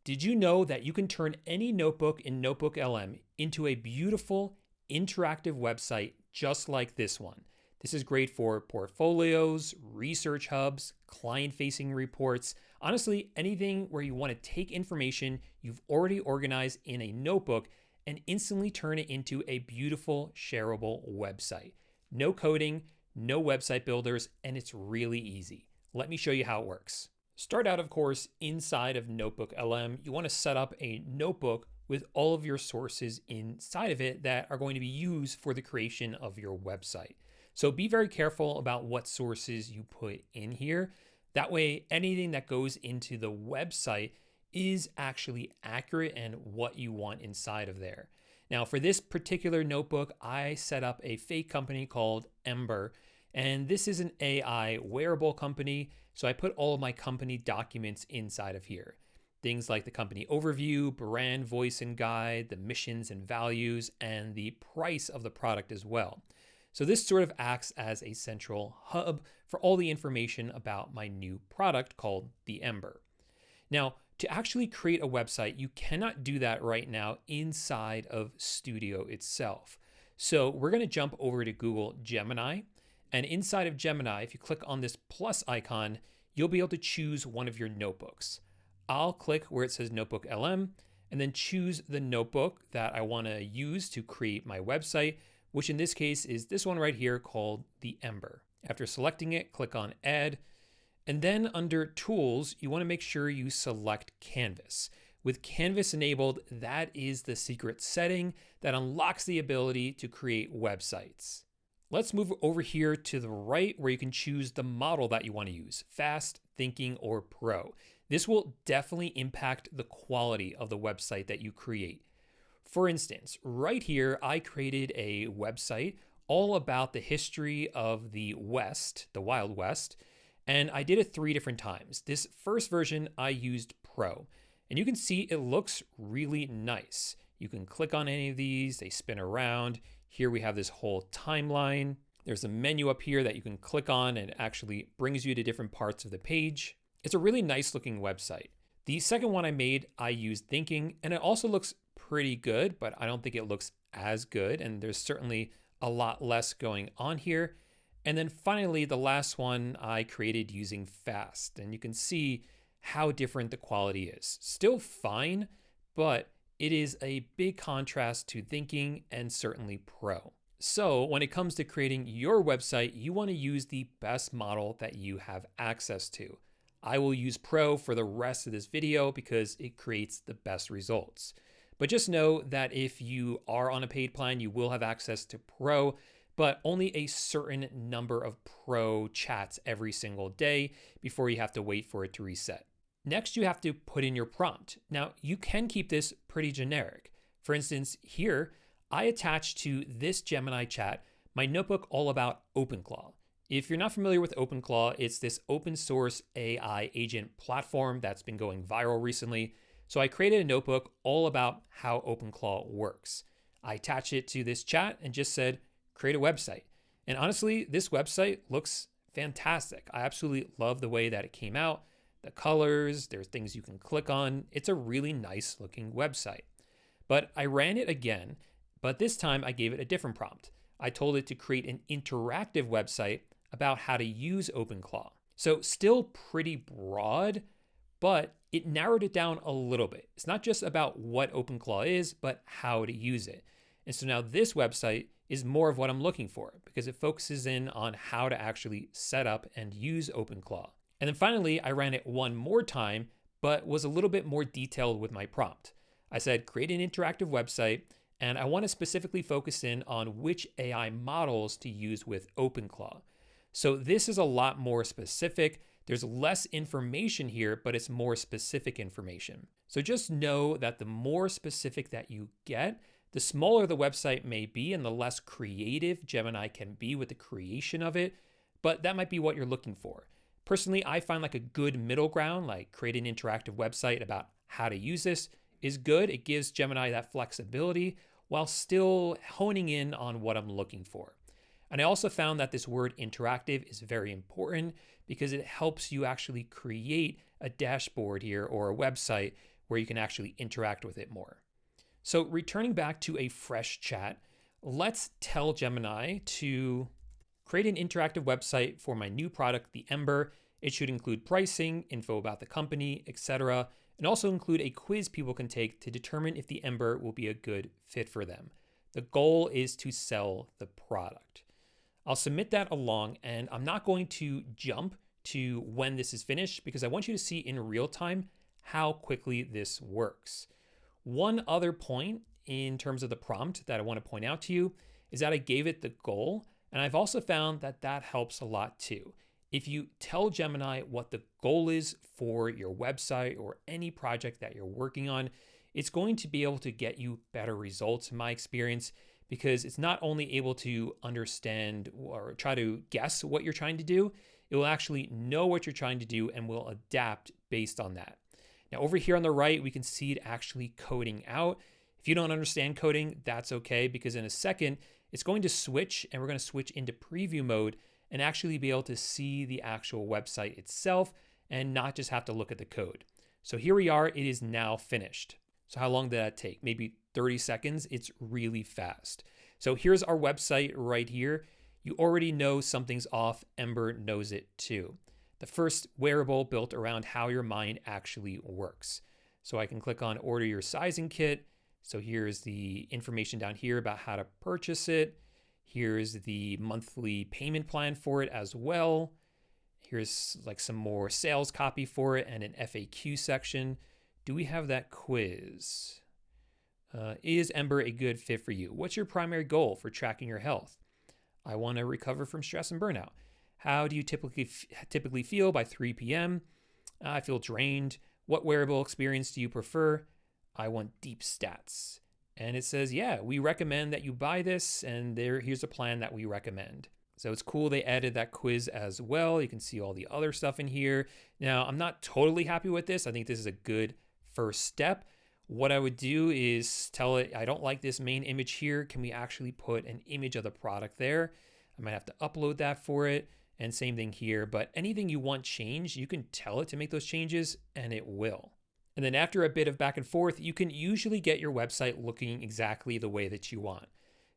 Did you know that you can turn any notebook in NotebookLM into a beautiful, interactive website just like this one? This is great for portfolios, research hubs, client-facing reports, honestly, anything where you want to take information you've already organized in a notebook and instantly turn it into a beautiful, shareable website. No coding, no website builders, and it's really easy. Let me show you how it works. Start out, of course, inside of NotebookLM. You want to set up a notebook with all of your sources inside of it that are going to be used for the creation of your website. So be very careful about what sources you put in here. That way, anything that goes into the website is actually accurate and what you want inside of there. Now, for this particular notebook, I set up a fake company called Ember, and this is an AI wearable company. So I put all of my company documents inside of here. Things like the company overview, brand voice and guide, the missions and values, and the price of the product as well. So this sort of acts as a central hub for all the information about my new product called the Ember. Now, to actually create a website, you cannot do that right now inside of Studio itself. So we're going to jump over to Google Gemini. And inside of Gemini, if you click on this plus icon, you'll be able to choose one of your notebooks. I'll click where it says NotebookLM and then choose the notebook that I want to use to create my website, which in this case is this one right here called the Ember. After selecting it, click on Add. And then under Tools, you want to make sure you select Canvas. With Canvas enabled, that is the secret setting that unlocks the ability to create websites. Let's move over here to the right where you can choose the model that you want to use, Fast, Thinking, or Pro. This will definitely impact the quality of the website that you create. For instance, right here, I created a website all about the history of the West, the Wild West, and I did it 3 different times. This first version, I used Pro, and you can see it looks really nice. You can click on any of these, they spin around. Here we have this whole timeline. There's a menu up here that you can click on and it actually brings you to different parts of the page. It's a really nice looking website. The second one I made, I used Thinking, and it also looks pretty good, but I don't think it looks as good. And there's certainly a lot less going on here. And then finally, the last one I created using Fast. And you can see how different the quality is. Still fine, but it is a big contrast to Thinking and certainly Pro. So when it comes to creating your website, you want to use the best model that you have access to. I will use Pro for the rest of this video because it creates the best results. But just know that if you are on a paid plan, you will have access to Pro, but only a certain number of Pro chats every single day before you have to wait for it to reset. Next, you have to put in your prompt. Now, you can keep this pretty generic. For instance, here, I attached to this Gemini chat my notebook all about OpenClaw. If you're not familiar with OpenClaw, it's this open source AI agent platform that's been going viral recently. So I created a notebook all about how OpenClaw works. I attached it to this chat and just said, create a website. And honestly, this website looks fantastic. I absolutely love the way that it came out. The colors, there's things you can click on. It's a really nice looking website. But I ran it again, but this time I gave it a different prompt. I told it to create an interactive website about how to use OpenClaw. So still pretty broad, but it narrowed it down a little bit. It's not just about what OpenClaw is, but how to use it. And so now this website is more of what I'm looking for because it focuses in on how to actually set up and use OpenClaw. And then finally, I ran it one more time, but was a little bit more detailed with my prompt. I said, create an interactive website, and I want to specifically focus in on which AI models to use with OpenClaw. So this is a lot more specific. There's less information here, but it's more specific information. So just know that the more specific that you get, the smaller the website may be and the less creative Gemini can be with the creation of it, but that might be what you're looking for. Personally, I find like a good middle ground, like create an interactive website about how to use this is good. It gives Gemini that flexibility while still honing in on what I'm looking for. And I also found that this word interactive is very important because it helps you actually create a dashboard here or a website where you can actually interact with it more. So returning back to a fresh chat, let's tell Gemini to create an interactive website for my new product, the Ember. It should include pricing, info about the company, etc., and also include a quiz people can take to determine if the Ember will be a good fit for them. The goal is to sell the product. I'll submit that along, and I'm not going to jump to when this is finished because I want you to see in real time how quickly this works. One other point in terms of the prompt that I want to point out to you is that I gave it the goal, and I've also found that that helps a lot too. If you tell Gemini what the goal is for your website or any project that you're working on, it's going to be able to get you better results in my experience, because it's not only able to understand or try to guess what you're trying to do, it will actually know what you're trying to do and will adapt based on that. Now over here on the right, we can see it actually coding out. If you don't understand coding, that's okay, because in a second, it's going to switch and we're going to switch into preview mode and actually be able to see the actual website itself and not just have to look at the code. So here we are, it is now finished. So how long did that take? Maybe 30 seconds. It's really fast. So here's our website right here. You already know something's off. Ember knows it too. The first wearable built around how your mind actually works. So I can click on order your sizing kit. So here's the information down here about how to purchase it. Here's the monthly payment plan for it as well. Here's like some more sales copy for it and an FAQ section. Do we have that quiz? Is Ember a good fit for you? What's your primary goal for tracking your health? I want to recover from stress and burnout. How do you typically feel by 3 p.m.? I feel drained. What wearable experience do you prefer? I want deep stats. And it says, yeah, we recommend that you buy this, and here's a plan that we recommend. So it's cool they added that quiz as well. You can see all the other stuff in here. Now, I'm not totally happy with this. I think this is a good first step. What I would do is tell it, I don't like this main image here. Can we actually put an image of the product there? I might have to upload that for it. And same thing here, but anything you want changed, you can tell it to make those changes and it will. And then after a bit of back and forth, you can usually get your website looking exactly the way that you want.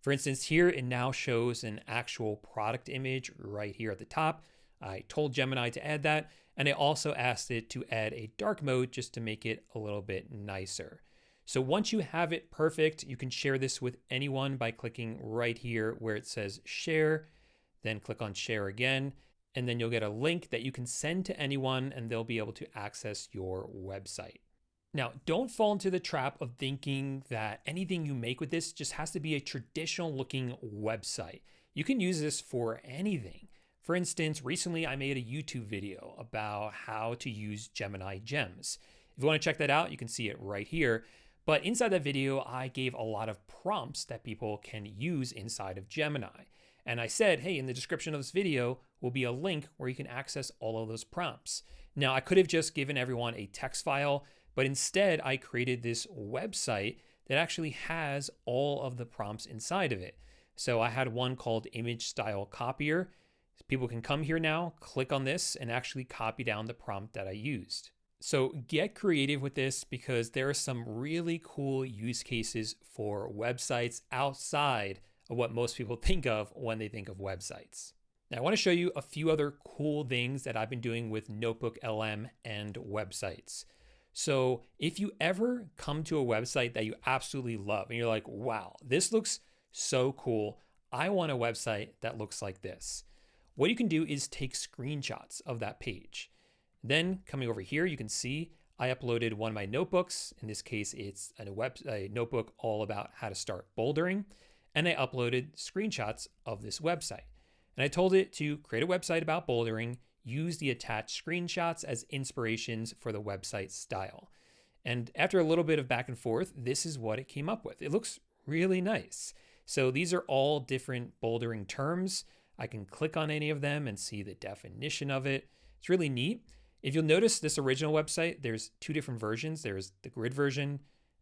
For instance, here it now shows an actual product image right here at the top. I told Gemini to add that, and I also asked it to add a dark mode just to make it a little bit nicer. So once you have it perfect, you can share this with anyone by clicking right here where it says share, then click on share again, and then you'll get a link that you can send to anyone and they'll be able to access your website. Now, don't fall into the trap of thinking that anything you make with this just has to be a traditional looking website. You can use this for anything. For instance, recently I made a YouTube video about how to use Gemini gems. If you want to check that out, you can see it right here. But inside that video, I gave a lot of prompts that people can use inside of Gemini. And I said, hey, in the description of this video will be a link where you can access all of those prompts. Now, I could have just given everyone a text file, but instead I created this website that actually has all of the prompts inside of it. So I had one called Image Style Copier. People can come here now, click on this, and actually copy down the prompt that I used. So get creative with this because there are some really cool use cases for websites outside of what most people think of when they think of websites. Now, I want to show you a few other cool things that I've been doing with NotebookLM and websites. So if you ever come to a website that you absolutely love and you're like, wow, this looks so cool. I want a website that looks like this. What you can do is take screenshots of that page. Then coming over here, you can see I uploaded one of my notebooks. In this case, it's a notebook all about how to start bouldering. And I uploaded screenshots of this website. And I told it to create a website about bouldering, use the attached screenshots as inspirations for the website style. And after a little bit of back and forth, this is what it came up with. It looks really nice. So these are all different bouldering terms. I can click on any of them and see the definition of it. It's really neat. If you'll notice this original website, there's two different versions. There's the grid version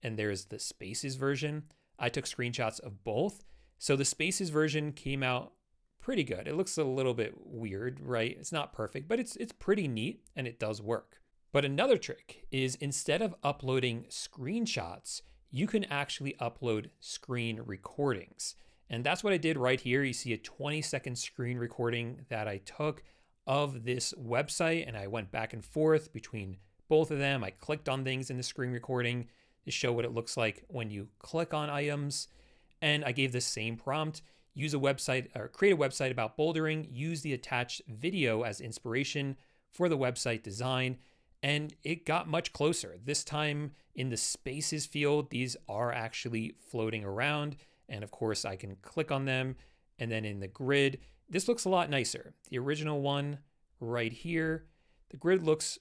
and there's the spaces version. I took screenshots of both. So the spaces version came out pretty good. It looks a little bit weird, right? It's not perfect, but it's pretty neat and it does work. But another trick is instead of uploading screenshots, you can actually upload screen recordings. And that's what I did right here. You see a 20-second screen recording that I took of this website, and I went back and forth between both of them. I clicked on things in the screen recording to show what it looks like when you click on items. And I gave the same prompt: use a website or create a website about bouldering, use the attached video as inspiration for the website design. And it got much closer. This time in the spaces field, these are actually floating around. And of course I can click on them. And then in the grid, this looks a lot nicer. The original one right here, the grid looks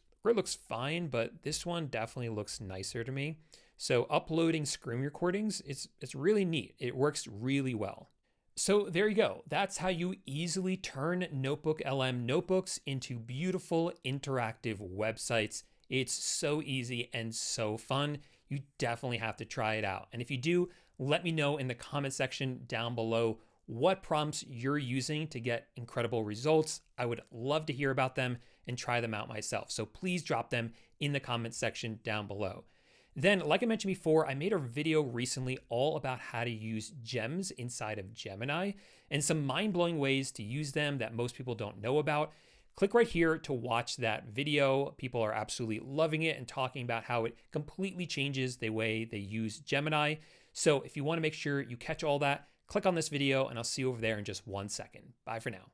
fine, but this one definitely looks nicer to me. So uploading screen recordings, it's really neat. It works really well. So there you go. That's how you easily turn NotebookLM notebooks into beautiful interactive websites. It's so easy and so fun. You definitely have to try it out. And if you do, let me know in the comment section down below what prompts you're using to get incredible results. I would love to hear about them and try them out myself. So please drop them in the comment section down below. Then, like I mentioned before, I made a video recently all about how to use gems inside of Gemini and some mind-blowing ways to use them that most people don't know about. Click right here to watch that video. People are absolutely loving it and talking about how it completely changes the way they use Gemini. So if you want to make sure you catch all that, click on this video and I'll see you over there in just 1 second. Bye for now.